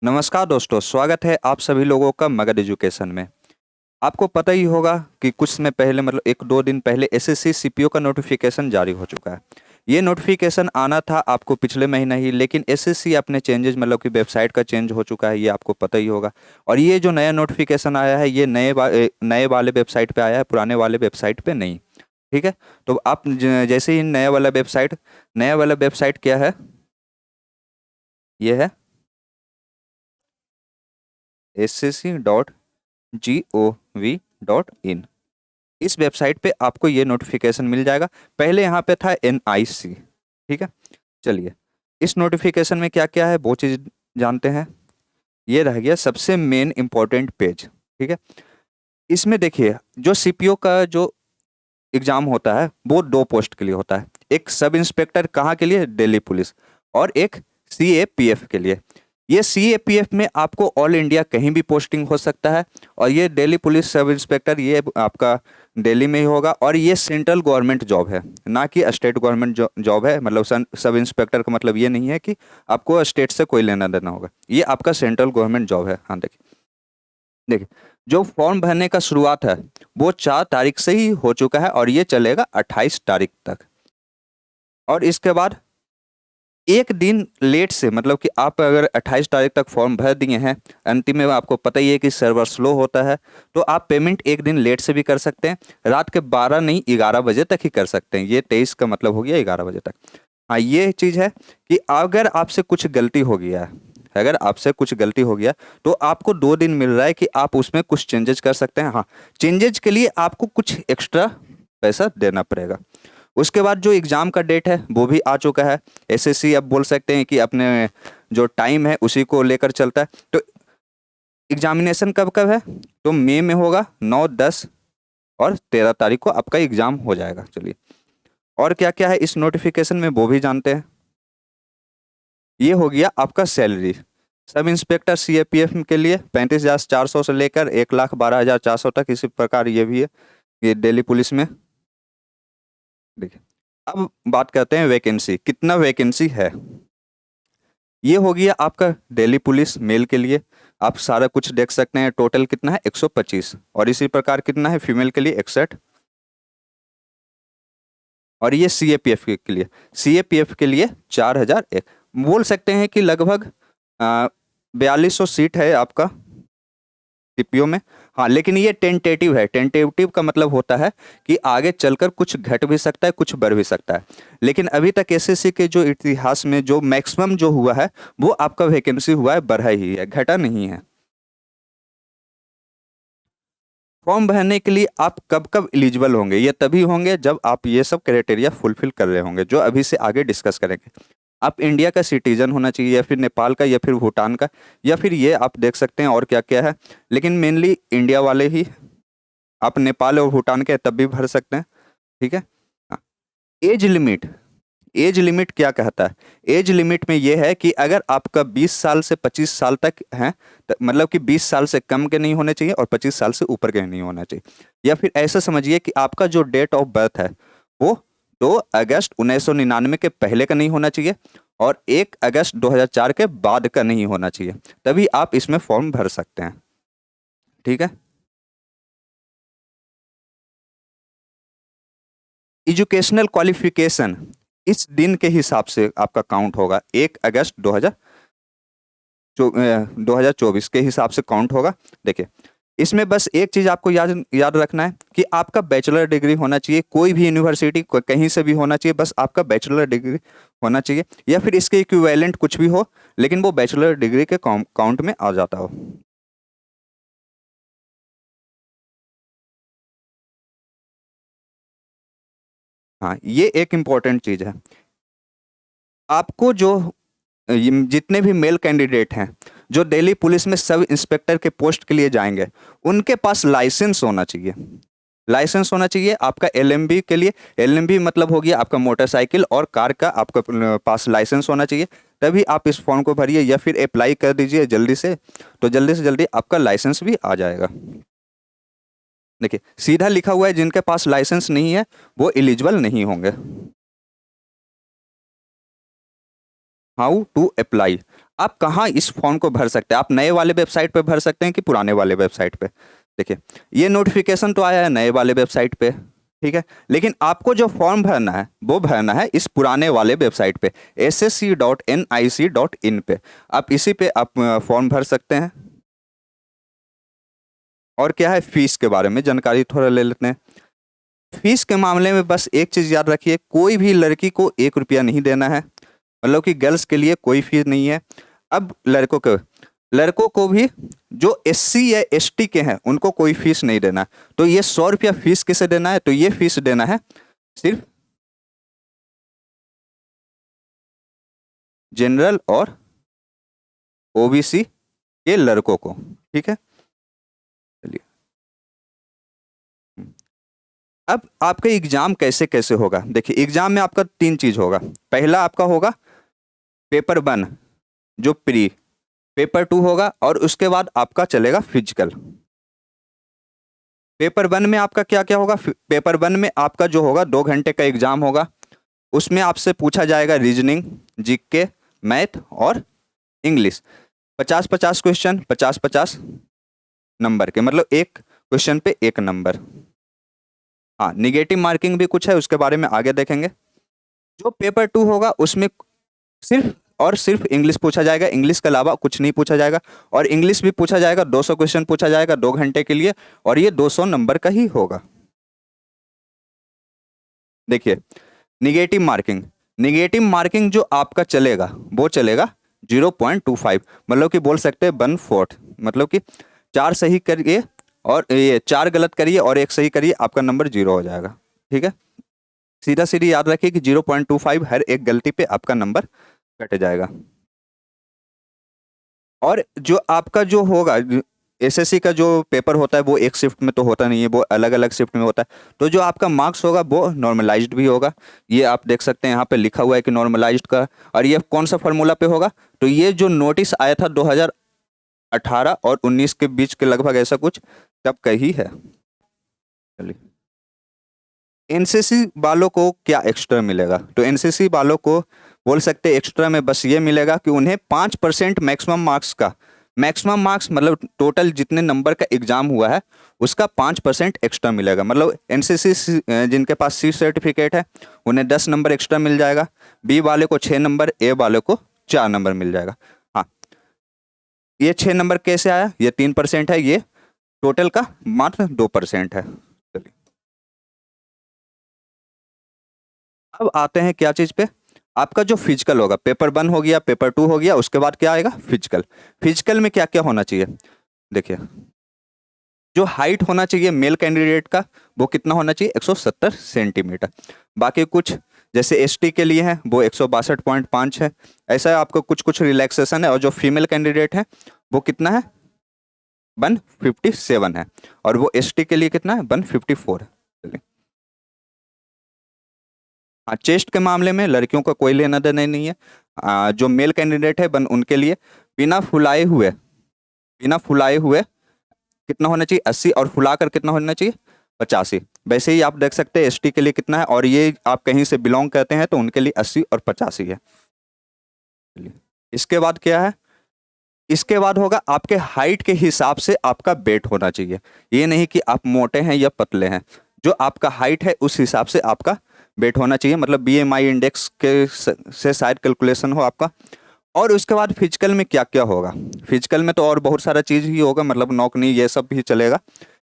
नमस्कार दोस्तों, स्वागत है आप सभी लोगों का मगध एजुकेशन में। आपको पता ही होगा कि कुछ समय पहले मतलब 1-2 दिन पहले एसएससी सीपीओ का नोटिफिकेशन जारी हो चुका है। ये नोटिफिकेशन आना था आपको पिछले महीना ही, लेकिन एसएससी अपने चेंजेस मतलब कि वेबसाइट का चेंज हो चुका है, ये आपको पता ही होगा। और ये जो नया नोटिफिकेशन आया है ये नए वाले वेबसाइट पे आया है, पुराने वाले वेबसाइट पे नहीं। ठीक है। तो आप जैसे ही नया वाला वेबसाइट क्या है? ये है ssc.gov.in। इस वेबसाइट पे आपको ये नोटिफिकेशन मिल जाएगा। पहले यहाँ पे था एनआईसी। ठीक है। चलिए, इस नोटिफिकेशन में क्या क्या है वो चीज़ जानते हैं। ये रह गया सबसे मेन इंपॉर्टेंट पेज। ठीक है। इसमें देखिए, जो सीपीओ का जो एग्जाम होता है वो 2 पोस्ट के लिए होता है। एक सब इंस्पेक्टर कहाँ के लिए? दिल्ली पुलिस। और एक सीएपीएफ के लिए। ये सीएपीएफ में आपको ऑल इंडिया कहीं भी पोस्टिंग हो सकता है। और ये दिल्ली पुलिस सब इंस्पेक्टर ये आपका दिल्ली में ही होगा। और ये सेंट्रल गवर्नमेंट जॉब है, ना कि स्टेट गवर्नमेंट जॉब है। मतलब सब इंस्पेक्टर का मतलब ये नहीं है कि आपको स्टेट से कोई लेना देना होगा। ये आपका सेंट्रल गवर्नमेंट जॉब है। हाँ, देखिए देखिए, जो फॉर्म भरने का शुरुआत है वो 4 तारीख से ही हो चुका है और ये चलेगा 28 तारीख तक। और इसके बाद एक दिन लेट से, मतलब कि आप अगर 28 तारीख तक फॉर्म भर दिए हैं, अंतिम में आपको पता ही है कि सर्वर स्लो होता है, तो आप पेमेंट एक दिन लेट से भी कर सकते हैं। रात के 12 नहीं 11 बजे तक ही कर सकते हैं। ये 23 का मतलब हो गया 11 बजे तक। हाँ, ये चीज़ है कि अगर आपसे कुछ गलती हो गया है, अगर आपसे कुछ गलती हो गया तो आपको 2 दिन मिल रहा है कि आप उसमें कुछ चेंजेस कर सकते हैं। हाँ, चेंजेस के लिए आपको कुछ एक्स्ट्रा पैसा देना पड़ेगा। उसके बाद जो एग्ज़ाम का डेट है वो भी आ चुका है। एसएससी अब बोल सकते हैं कि अपने जो टाइम है उसी को लेकर चलता है। तो एग्जामिनेशन कब कब है? तो मई में होगा, 9, 10 और 13 तारीख को आपका एग्ज़ाम हो जाएगा। चलिए, और क्या क्या है इस नोटिफिकेशन में वो भी जानते हैं। ये हो गया आपका सैलरी। सब इंस्पेक्टर सीएपीएफ के लिए 35,400 से लेकर 1,12,400 तक, इसी प्रकार ये भी है ये दिल्ली पुलिस में। देखिए, अब बात करते हैं वैकेंसी, कितना वैकेंसी है। ये हो गया आपका दिल्ली पुलिस मेल के लिए। आप सारा कुछ देख सकते हैं। टोटल कितना है? 125। और इसी प्रकार कितना है फीमेल के लिए? 61। और ये सीएपीएफ के लिए, सीएपीएफ के लिए 4,001। बोल सकते हैं कि लगभग 4200 सीट है आपका सीपीओ में। हाँ, लेकिन ये टेंटेटिव है। टेंटेटिव का मतलब होता है कि आगे चलकर कुछ घट भी सकता है, कुछ बढ़ भी सकता है। लेकिन अभी तक एसएससी के जो इतिहास में जो मैक्सिमम जो हुआ है वो आपका वैकेंसी हुआ है, बढ़ा ही है, घटा नहीं है। फॉर्म भरने के लिए आप कब कब एलिजिबल होंगे? ये तभी होंगे जब आप ये सब क्राइटेरिया फुलफिल कर रहे होंगे, जो अभी से आगे डिस्कस करेंगे। आप इंडिया का सिटीजन होना चाहिए, या फिर नेपाल का, या फिर भूटान का, या फिर ये आप देख सकते हैं और क्या क्या है। लेकिन मेनली इंडिया वाले ही। आप नेपाल और भूटान के तब भी भर सकते हैं। ठीक है। एज लिमिट, एज लिमिट क्या कहता है? एज लिमिट में ये है कि अगर आपका 20 साल से 25 साल तक है, तो मतलब कि 20 साल से कम के नहीं होने चाहिए और 25 साल से ऊपर के नहीं होना चाहिए। या फिर ऐसा समझिए कि आपका जो डेट ऑफ बर्थ है वो 2 अगस्त 1999 के पहले का नहीं होना चाहिए और 1 अगस्त 2004 के बाद का नहीं होना चाहिए। तभी आप इसमें फॉर्म भर सकते हैं। ठीक है। एजुकेशनल क्वालिफिकेशन इस दिन के हिसाब से आपका काउंट होगा। 1 अगस्त 2024 के हिसाब से काउंट होगा। देखिए, इसमें बस एक चीज आपको याद याद रखना है कि आपका बैचलर डिग्री होना चाहिए। कोई भी यूनिवर्सिटी कहीं से भी होना चाहिए, बस आपका बैचलर डिग्री होना चाहिए, या फिर इसके इक्विवेलेंट कुछ भी हो, लेकिन वो बैचलर डिग्री के काउंट में आ जाता हो। हाँ, ये एक इम्पॉर्टेंट चीज है। आपको जो जितने भी मेल कैंडिडेट हैं जो दिल्ली पुलिस में सब इंस्पेक्टर के पोस्ट के लिए जाएंगे, उनके पास लाइसेंस होना चाहिए। लाइसेंस होना चाहिए आपका एलएमबी के लिए। एलएमबी मतलब हो गया आपका मोटरसाइकिल और कार का, आपका पास लाइसेंस होना चाहिए। तभी आप इस फॉर्म को भरिए या फिर अप्लाई कर दीजिए जल्दी से, तो जल्दी से जल्दी आपका लाइसेंस भी आ जाएगा। देखिए, सीधा लिखा हुआ है जिनके पास लाइसेंस नहीं है वो एलिजिबल नहीं होंगे। हाउ टू अप्लाई, आप कहाँ इस फॉर्म को भर सकते हैं, आप नए वाले वेबसाइट पे भर सकते हैं कि पुराने वाले वेबसाइट पे। देखिए ये नोटिफिकेशन तो आया है नए वाले वेबसाइट पे, ठीक है, लेकिन आपको जो फॉर्म भरना है वो भरना है इस पुराने वाले वेबसाइट पे ssc.nic.in पे, आप इसी पे आप फॉर्म भर सकते हैं। और क्या है, फीस के बारे में जानकारी थोड़ा ले लेते हैं। फीस के मामले में बस एक चीज याद रखिए, कोई भी लड़की को 1 रुपया नहीं देना है, मतलब कि गर्ल्स के लिए कोई फीस नहीं है। अब लड़कों को भी जो एससी या एसटी के हैं उनको कोई फीस नहीं देना है। तो ये 100 रुपया फीस किसे देना है, तो ये फीस देना है सिर्फ जनरल और ओबीसी के लड़कों को, ठीक है। चलिए अब आपका एग्जाम कैसे कैसे होगा, देखिए एग्जाम में आपका 3 चीज होगा। पहला आपका होगा पेपर 1 जो प्री, पेपर 2 होगा और उसके बाद आपका चलेगा फिजिकल। पेपर 1 में आपका क्या क्या होगा, पेपर 1 में आपका जो होगा 2 घंटे का एग्जाम होगा, उसमें आपसे पूछा जाएगा रीजनिंग, जीके, मैथ और इंग्लिश। 50-50 क्वेश्चन, 50-50 नंबर के, मतलब एक क्वेश्चन पे 1 नंबर। हाँ निगेटिव मार्किंग भी कुछ है, उसके बारे में आगे देखेंगे। जो पेपर 2 होगा उसमें सिर्फ और सिर्फ इंग्लिश पूछा जाएगा, इंग्लिश के अलावा कुछ नहीं पूछा जाएगा। और इंग्लिश भी पूछा जाएगा, 200 क्वेश्चन पूछा जाएगा 2 घंटे के लिए, और ये 200 नंबर का ही होगा। देखिए निगेटिव मार्किंग जो आपका चलेगा वो चलेगा 0.25, मतलब कि बोल सकते हैं 1/4, मतलब कि 4 सही करिए और ये 4 गलत करिए और 1 सही करिए, आपका नंबर 0 हो जाएगा, ठीक है। सीधा सीधी याद रखिए कि 0.25 हर एक गलती पे आपका नंबर कट जाएगा। और जो आपका जो होगा एसएससी का जो पेपर होता है वो एक शिफ्ट में तो होता नहीं है, वो अलग अलग शिफ्ट में होता है। तो जो आपका मार्क्स होगा वो नॉर्मलाइज्ड भी होगा, ये आप देख सकते हैं यहाँ पे लिखा हुआ है कि नॉर्मलाइज्ड का। और ये कौन सा फॉर्मूला पे होगा, तो ये जो नोटिस आया था 2018 और 19 के बीच के लगभग ऐसा कुछ तब का ही है। चलिए एनसीसी वालों को क्या एक्स्ट्रा मिलेगा, तो एनसीसी वालों को बोल सकते हैं एक्स्ट्रा में बस ये मिलेगा कि उन्हें 5% मैक्सिमम मार्क्स मतलब टोटल जितने नंबर का एग्जाम हुआ है उसका 5% एक्स्ट्रा मिलेगा। मतलब एनसीसी जिनके पास सी सर्टिफिकेट है उन्हें 10 नंबर एक्स्ट्रा मिल जाएगा, बी वाले को 6 नंबर, ए वाले को 4 नंबर मिल जाएगा। हाँ ये 6 नंबर कैसे आया, ये 3% है, ये टोटल का मात्र 2% है। चलिए अब आते हैं क्या चीज पे, आपका जो फिजिकल होगा, पेपर 1 हो गया, पेपर 2 हो गया, उसके बाद क्या आएगा फिजिकल। फिजिकल में क्या क्या होना चाहिए, देखिए जो हाइट होना चाहिए मेल कैंडिडेट का वो कितना होना चाहिए, 170 सेंटीमीटर। बाकी कुछ जैसे एसटी के लिए है वो 162.5 है, ऐसा आपको कुछ कुछ रिलैक्सेशन है। और जो फीमेल कैंडिडेट है वो कितना है, 157 है, और वो एसटी के लिए कितना है, 154 है। चलिए हाँ चेस्ट के मामले में लड़कियों का कोई लेना देना नहीं है। जो मेल कैंडिडेट है बन उनके लिए बिना फुलाए हुए कितना होना चाहिए, 80, और फुलाकर कितना होना चाहिए, 85। वैसे ही आप देख सकते हैं एसटी के लिए कितना है, और ये आप कहीं से बिलोंग करते हैं तो उनके लिए 80 और 85 है। चलिए इसके बाद क्या है, इसके बाद होगा आपके हाइट के हिसाब से आपका वेट होना चाहिए। ये नहीं कि आप मोटे हैं या पतले हैं, जो आपका हाइट है उस हिसाब से आपका वेट होना चाहिए, मतलब बीएमआई इंडेक्स के से शायद कैलकुलेशन हो आपका। और उसके बाद फिजिकल में क्या क्या होगा, फिजिकल में तो और बहुत सारा चीज़ ही होगा, मतलब नौकरी ये सब भी चलेगा।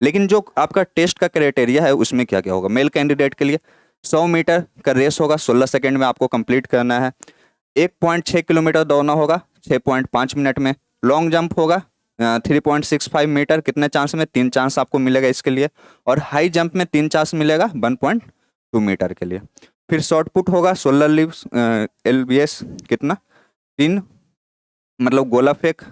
लेकिन जो आपका टेस्ट का क्राइटेरिया है उसमें क्या क्या होगा, मेल कैंडिडेट के लिए 100 मीटर का रेस होगा, 16 सेकंड में आपको कंप्लीट करना है। 1.6 किलोमीटर दौड़ना होगा 6.5 मिनट में। लॉन्ग जंप होगा 3.65 मीटर, कितने चांस में, 3 चांस आपको मिलेगा इसके लिए। और हाई जंप में 3 चांस मिलेगा 1.2 मीटर के लिए। फिर शॉर्ट पुट होगा 16 लिव्स LBS कितना, 3, मतलब गोला फेंक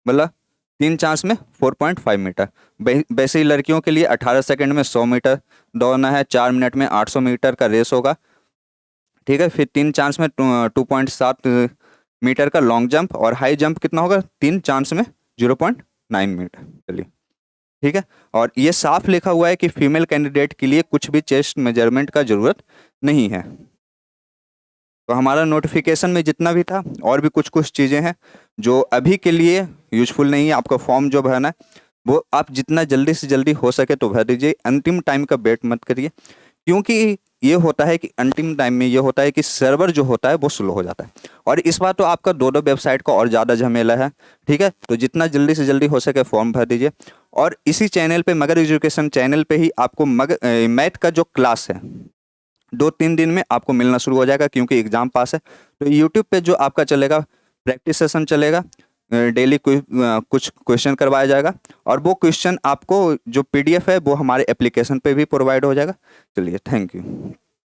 मतलब 3 चांस में 4.5 मीटर। वैसे ही लड़कियों के लिए 18 सेकंड में 100 मीटर दौड़ना है, 4 मिनट में 800 मीटर का रेस होगा, ठीक है। फिर 3 चांस में 2.7 मीटर का लॉन्ग जंप, और हाई जंप कितना होगा, 3 चांस में 0.9 मीटर। चलिए ठीक है। और ये साफ लिखा हुआ है कि फीमेल कैंडिडेट के लिए कुछ भी चेस्ट मेजरमेंट का जरूरत नहीं है। तो हमारा नोटिफिकेशन में जितना भी था और भी कुछ कुछ चीज़ें हैं जो अभी के लिए यूजफुल नहीं है। आपका फॉर्म जो भरना है वो आप जितना जल्दी से जल्दी हो सके तो भर दीजिए, अंतिम टाइम का वेट मत करिए, क्योंकि ये होता है कि अंतिम टाइम में ये होता है कि सर्वर जो होता है वो स्लो हो जाता है, और इस बार तो आपका दो वेबसाइट का और ज़्यादा झमेला है। ठीक है, तो जितना जल्दी से जल्दी हो सके फॉर्म भर दीजिए। और इसी चैनल पे, मगर एजुकेशन चैनल पे ही आपको मैथ का जो क्लास है 2-3 दिन में आपको मिलना शुरू हो जाएगा, क्योंकि एग्ज़ाम पास है। तो यूट्यूब पे जो आपका चलेगा प्रैक्टिस सेशन चलेगा, डेली कुछ क्वेश्चन करवाया जाएगा, और वो क्वेश्चन आपको जो पीडीएफ है वो हमारे एप्लीकेशन पे भी प्रोवाइड हो जाएगा। चलिए, थैंक यू।